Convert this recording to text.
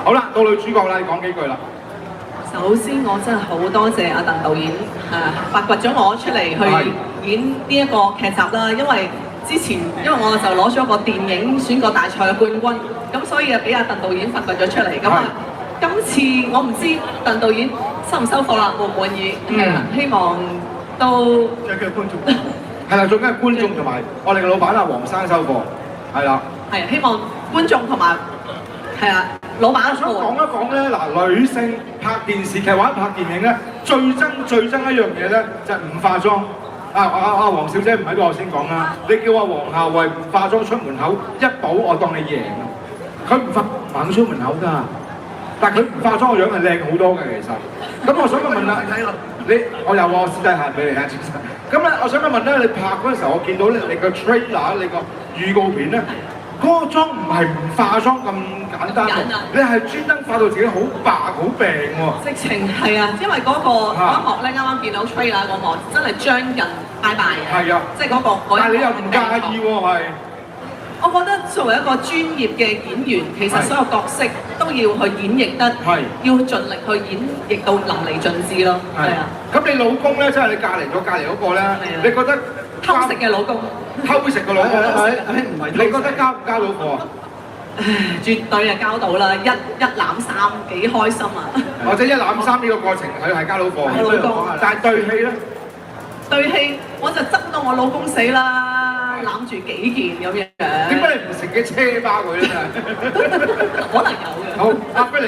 好啦，到女主角啦，你講幾句啦。首先我真係好多謝阿鄧導演發掘咗我出嚟去演呢一個劇集啦，因為之前我就攞咗個電影選角大賽嘅冠軍，咁所以啊俾阿鄧導演發掘咗出嚟。咁啊，今次我唔知鄧導演收唔收貨啦，滿唔滿意？希望都最緊係觀眾，係啦，最緊係觀眾同埋我哋嘅老闆阿黃生收貨，係啦。係希望觀眾同埋係啦。老闆，我想講一講咧，嗱，女性拍電視劇或者拍電影咧，最憎一樣嘢咧，就係唔化妝。黃小姐唔喺度，我先講啦。你叫阿黃夏蕙唔化妝出門口，一補我當你贏。佢唔肯出門口㗎，但係佢唔化妝個樣係靚好多嘅其實。咁我想問啦，我有我私底下俾你睇先。咁咧，我想問咧，你拍嗰陣時候，我見到咧你個 trailer， 你個預告片咧。嗰個妝唔係唔化妝咁簡單喎，你係專登化到自己好白好病喎。直情係啊，因為嗰幕咧啱啱見到 trailer 嗰幕真係將近拜拜嘅。係啊，即係嗰個。但係你又唔介意喎，係。我覺得作為一個專業嘅演員，其實所有角色都要去演繹得，要盡力去演繹到淋漓盡致咯。係啊。咁你老公咧，即係你隔離嗰個咧，你覺得？偷食嘅老公，偷食嘅老公，唔係，你覺得交唔交到貨啊？絕對係交到啦，一攬三幾開心啊！或者一攬三呢個過程佢係交到貨嘅，老公，但係對戲咧？對戲我就執到我老公死啦，攬住幾件咁樣。點解你唔乘機車巴佢咧？可能有嘅。好，阿菲力。